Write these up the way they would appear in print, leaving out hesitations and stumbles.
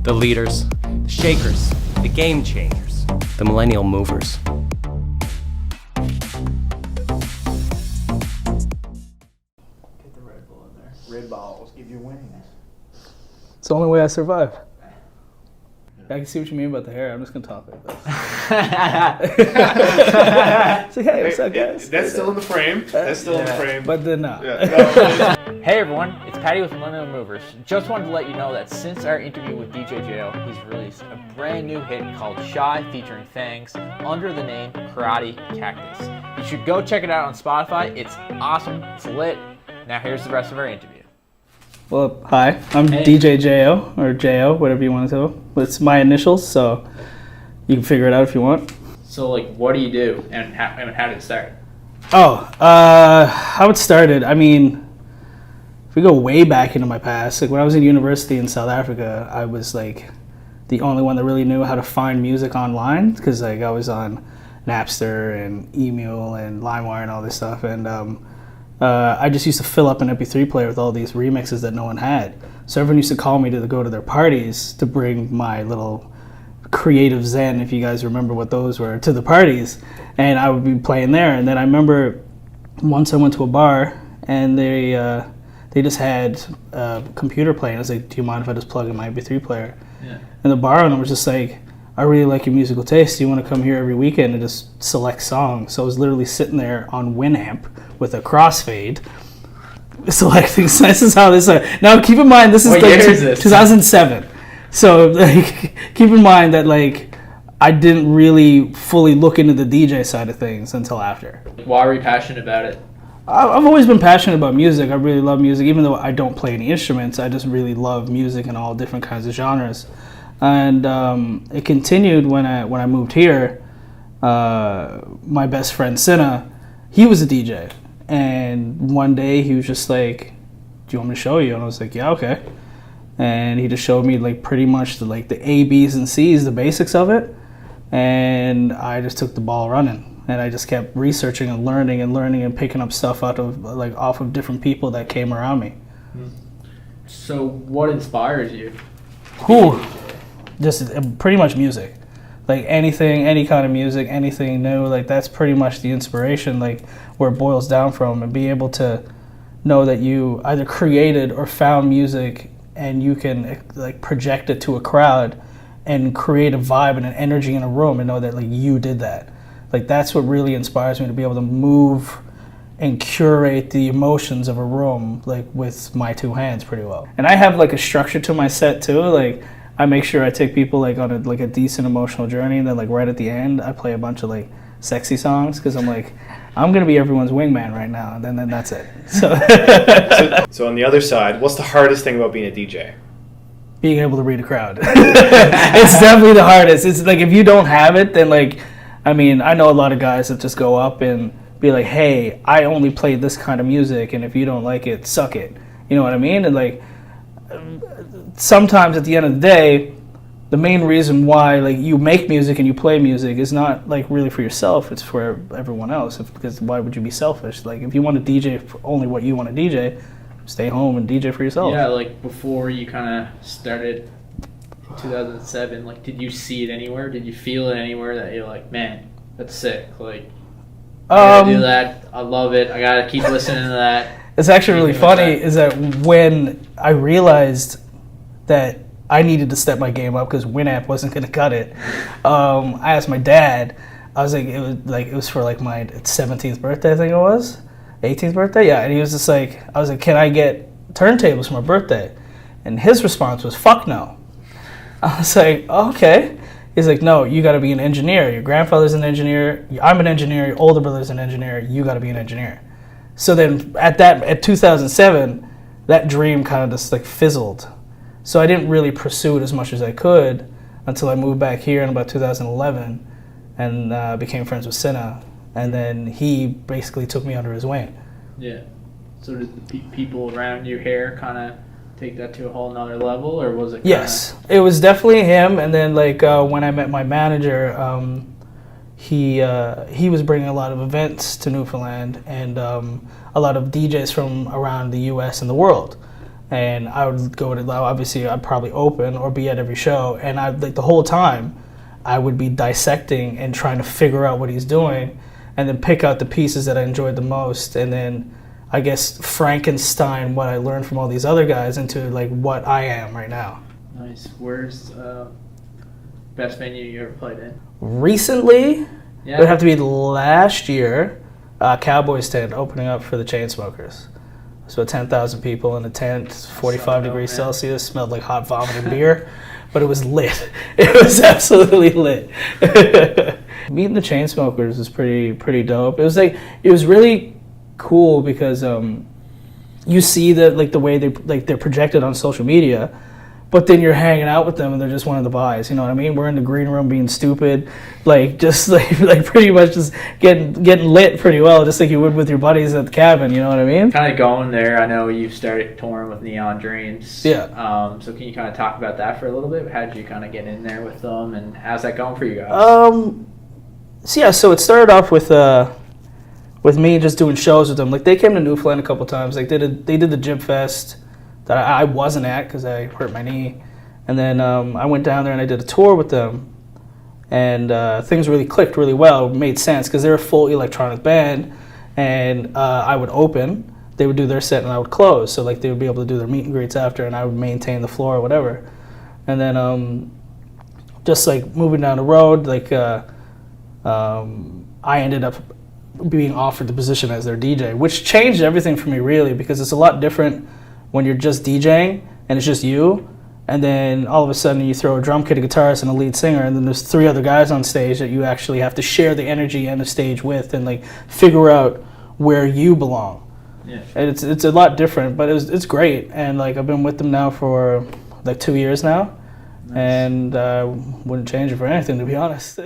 The leaders, the shakers, the game changers, the millennial movers. Get the Red Bull in there. Red balls give you wings. It's the only way I survive. I can see what you mean about the hair. I'm just gonna talk like this. It's like, hey, what's up, guys? That's still in the frame. That's still in the frame. But then no. Hey everyone, it's Patty with Millennial Movers. Just wanted to let you know that since our interview with DJJO, he's released a brand new hit called Shy featuring Fangs under the name Karate Cactus. You should go check it out on Spotify. It's awesome. It's lit. Now here's the rest of our interview. Well, hi. I'm DJJO or JO, whatever you want to do. It's my initials, so you can figure it out if you want. So like, what do you do and how did it start? How it started, I mean, if we go way back into my past, like when I was in university in South Africa, I was like the only one that really knew how to find music online because like I was on Napster and Email and LimeWire and all this stuff, and I just used to fill up an MP3 player with all these remixes that no one had. So everyone used to call me to go to their parties to bring my little creative zen, if you guys remember what those were, to the parties, and I would be playing there. And then I remember once I went to a bar and they just had a computer playing. I was like, do you mind if I just plug in my MP3 player? Yeah. And the bar owner was just like, I really like your musical taste. Do you want to come here every weekend and just select songs? So I was literally sitting there on Winamp with a crossfade selecting. So this is how this now keep in mind this is what like year is this? 2007. So like keep in mind that like I didn't really fully look into the DJ side of things until after. Why were you passionate about it? I've always been passionate about music. I really love music, even though I don't play any instruments. I just really love music in all different kinds of genres. And it continued when I moved here. My best friend Sinna, he was a DJ, and one day he was just like, "Do you want me to show you?" And I was like, "Yeah, okay." And he just showed me like pretty much the A, B's, and C's, the basics of it, and I just took the ball running, and I just kept researching and learning and picking up stuff off of different people that came around me. So what inspires you? Whew. Just pretty much music, like anything, any kind of music, anything new, like that's pretty much the inspiration, like where it boils down from, and be able to know that you either created or found music and you can like project it to a crowd and create a vibe and an energy in a room and know that like you did that. Like that's what really inspires me, to be able to move and curate the emotions of a room like with my two hands pretty well. And I have like a structure to my set too, like I make sure I take people like on a decent emotional journey, and then like right at the end I play a bunch of like sexy songs because I'm like, I'm gonna be everyone's wingman right now, and then that's it. So on the other side, what's the hardest thing about being a DJ? Being able to read a crowd. It's definitely the hardest. It's like if you don't have it, then like, I mean, I know a lot of guys that just go up and be like, hey, I only play this kind of music, and if you don't like it, suck it. You know what I mean? And like, sometimes at the end of the day, the main reason why like you make music and you play music is not like really for yourself, it's for everyone else. Because why would you be selfish? Like if you want to DJ for only what you want to DJ, stay home and DJ for yourself. Yeah, like before you kind of started in 2007, like did you see it anywhere? Did you feel it anywhere that you're like, man, that's sick, like I gotta do that, I love it, I gotta keep listening to that? It's actually really funny is that when I realized that I needed to step my game up because Winamp wasn't going to cut it, I asked my dad. I was like, it was for like my 17th birthday, I think it was, 18th birthday, yeah. And he was just like, I was like, can I get turntables for my birthday? And his response was, fuck no. I was like, oh, okay. He's like, no, you got to be an engineer. Your grandfather's an engineer. I'm an engineer. Your older brother's an engineer. You got to be an engineer. So then at 2007, that dream kind of just like fizzled. So I didn't really pursue it as much as I could until I moved back here in about 2011 and became friends with Sinna. And then he basically took me under his wing. Yeah. So did the people around you here kind of take that to a whole nother level, or was it? Yes, it was definitely him. And then like when I met my manager, he was bringing a lot of events to Newfoundland and a lot of DJs from around the U.S. and the world. and I would go to, obviously I'd probably open or be at every show, and I like the whole time I would be dissecting and trying to figure out what he's doing, and then pick out the pieces that I enjoyed the most, and then I guess Frankenstein what I learned from all these other guys into like what I am right now. Nice. Where's best venue you ever played in? Recently, Yeah. it would have to be last year, Cowboys tent opening up for the Chainsmokers. So 10,000 people in a tent, 45 degrees man. Celsius, smelled like hot vomit and beer, but it was lit. It was absolutely lit. Meeting the Chainsmokers was pretty dope. It was really cool because you see that like the way they're projected on social media, but then you're hanging out with them and they're just one of the guys. You know what I mean? We're in the green room being stupid, just pretty much just getting lit pretty well, just like you would with your buddies at the cabin. You know what I mean? Kind of going there. I know you started touring with Neon Dreams. Yeah. So can you kind of talk about that for a little bit? How did you kind of get in there with them, and how's that going for you guys? So it started off with me just doing shows with them. Like they came to Newfoundland a couple times. Like they did the Jib Fest that I wasn't at because I hurt my knee, and then I went down there and I did a tour with them, and things really clicked really well. It made sense because they're a full electronic band, and I would open, they would do their set, and I would close. So like they would be able to do their meet and greets after, and I would maintain the floor or whatever. And then just like moving down the road, like I ended up being offered the position as their DJ, which changed everything for me really, because it's a lot different when you're just DJing and it's just you, and then all of a sudden you throw a drum kit, a guitarist, and a lead singer, and then there's 3 other guys on stage that you actually have to share the energy and the stage with, and like figure out where you belong. Yeah. And it's a lot different, but it's great, and like I've been with them now for like 2 years now. Nice. And wouldn't change it for anything, to be honest.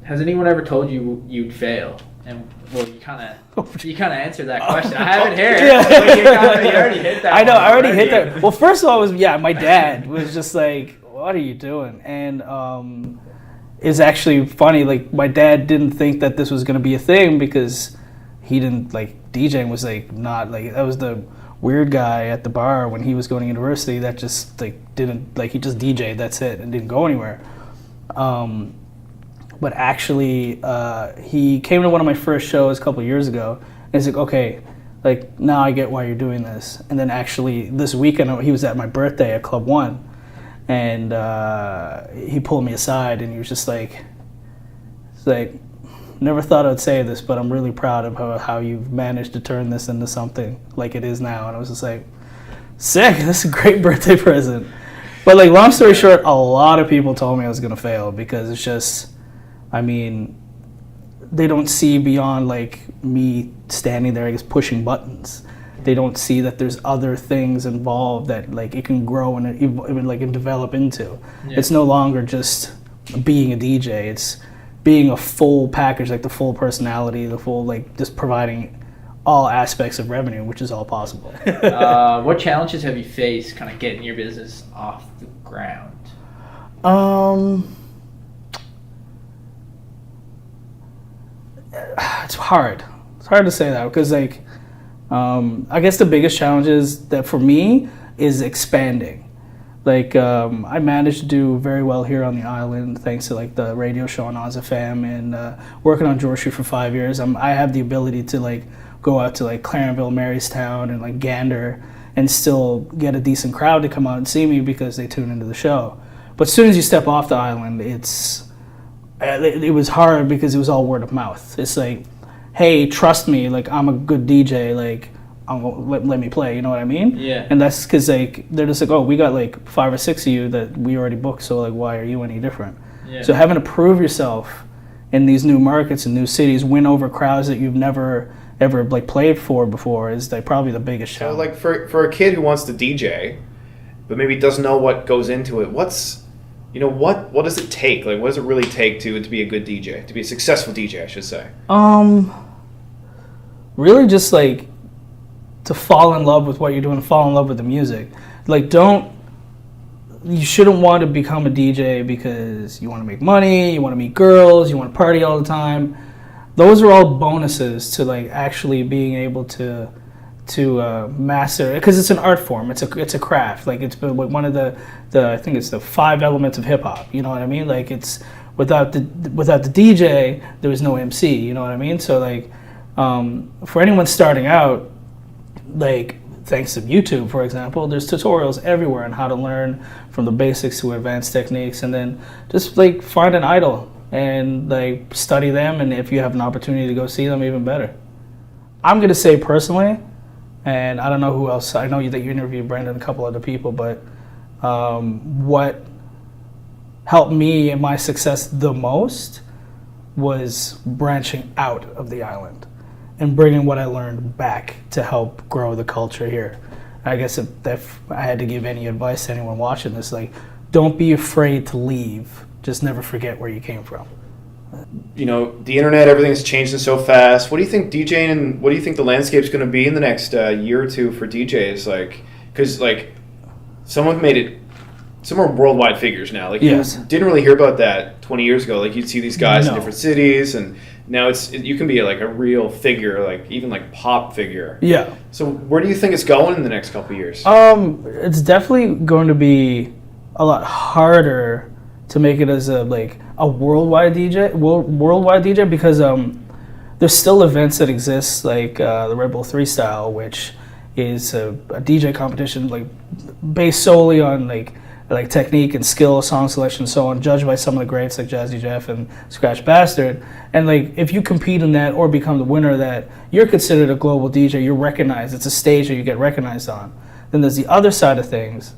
Has anyone ever told you you'd fail? And well, you kind of answered that question. I have it here. Yeah. You already hit that. I know, one I already already. hit that. Well, first of all, my dad was just like, "What are you doing?" And it's actually funny. Like my dad didn't think that this was going to be a thing because he didn't like DJing was like not like that was the weird guy at the bar when he was going to university that just like didn't like he just DJ'd, that's it, and didn't go anywhere. But actually, he came to one of my first shows a couple of years ago, and he's like, okay, like, now I get why you're doing this. And then actually, this weekend, he was at my birthday at Club One, and he pulled me aside, and he was just like, it's like, never thought I'd say this, but I'm really proud of how you've managed to turn this into something like it is now. And I was just like, sick, that's a great birthday present. But like, long story short, a lot of people told me I was going to fail because it's just, I mean, they don't see beyond like me standing there, I guess, pushing buttons. They don't see that there's other things involved that like it can grow and and develop into. Yeah. It's no longer just being a DJ. It's being a full package, like the full personality, the full like just providing all aspects of revenue, which is all possible. What challenges have you faced kind of getting your business off the ground? It's hard. It's hard to say that because like I guess the biggest challenge is that for me is expanding. Like I managed to do very well here on the island thanks to like the radio show on Oz FM and working on George Street for 5 years. I have the ability to like go out to like Clarenville, Marystown, and like Gander, and still get a decent crowd to come out and see me because they tune into the show. But as soon as you step off the island, it was hard because it was all word of mouth. It's like, hey, trust me, like I'm a good DJ, like let me play, you know what I mean? Yeah. And that's because like they're just like, oh, we got like 5 or 6 of you that we already booked, so like why are you any different? Yeah. So having to prove yourself in these new markets and new cities, win over crowds that you've never ever like played for before is like probably the biggest So challenge. like for a kid who wants to DJ, but maybe doesn't know what goes into it, what does it take? Like what does it really take to be a good DJ, to be a successful DJ, I should say? Really just like to fall in love with what you're doing, fall in love with the music. Like you shouldn't want to become a DJ because you want to make money, you want to meet girls, you want to party all the time. Those are all bonuses to like actually being able to master, because it's an art form. It's a craft. Like it's been one of the I think it's the 5 elements of hip hop. You know what I mean? Like it's without the DJ, there was no MC. You know what I mean? So like for anyone starting out, like thanks to YouTube, for example, there's tutorials everywhere on how to learn from the basics to advanced techniques, and then just like find an idol and like study them, and if you have an opportunity to go see them, even better. I'm gonna say personally, and I don't know who else, I know that you interviewed Brandon and a couple other people, but what helped me in my success the most was branching out of the island and bringing what I learned back to help grow the culture here. I guess if I had to give any advice to anyone watching this, like, don't be afraid to leave. Just never forget where you came from. You know, the internet, everything's changing so fast. What do you think DJing, and what do you think the landscape's going to be in the next year or two for DJs? Like, because like someone made it, some are worldwide figures now. Like, yes. You didn't really hear about that 20 years ago. Like, you'd see these guys in No. different cities, and now you can be like a real figure, like even like pop figure. Yeah. So where do you think it's going in the next couple of years? It's definitely going to be a lot harder to make it as a worldwide DJ, because there's still events that exist, like the Red Bull 3 Style, which is a DJ competition like based solely on like technique and skill, song selection, and so on, judged by some of the greats like Jazzy Jeff and Scratch Bastard. And like if you compete in that or become the winner of that, you're considered a global DJ. You're recognized. It's a stage that you get recognized on. Then there's the other side of things,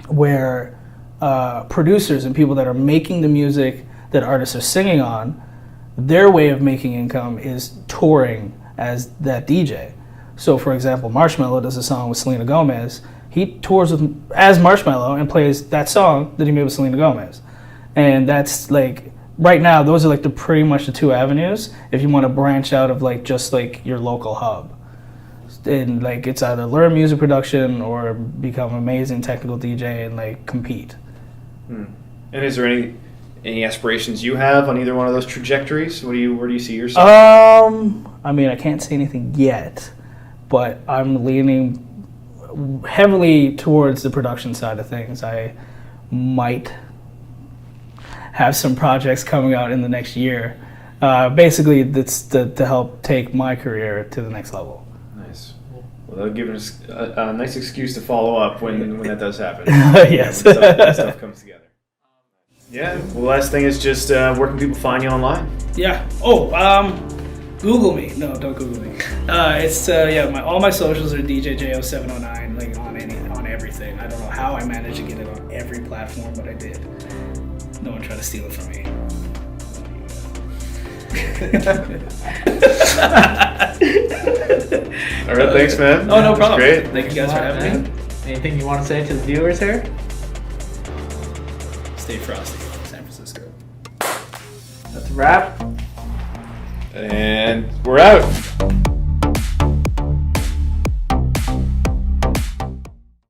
where producers and people that are making the music that artists are singing on, their way of making income is touring as that DJ. So for example, Marshmello does a song with Selena Gomez. He tours as Marshmello and plays that song that he made with Selena Gomez. And that's like, right now, those are like pretty much the 2 avenues if you want to branch out of like just like your local hub. And like it's either learn music production or become an amazing technical DJ and like compete. And is there any aspirations you have on either one of those trajectories? Where do you see yourself? I mean, I can't say anything yet, but I'm leaning heavily towards the production side of things. I might have some projects coming out in the next year. Basically, that's to help take my career to the next level. Nice. Well, that'll give us a nice excuse to follow up when that does happen. Yes. When stuff comes together. Yeah. Well, last thing is just where can people find you online? Yeah. Google me. No, don't Google me. It's all my socials are DJJO 709, like on everything. I don't know how I managed to get it on every platform, but I did. No one tried to steal it from me. All right, thanks, man. Oh, no problem. Great. Thank you guys for having me. Anything you want to say to the viewers here? Stay frosty, San Francisco. That's a wrap. And we're out.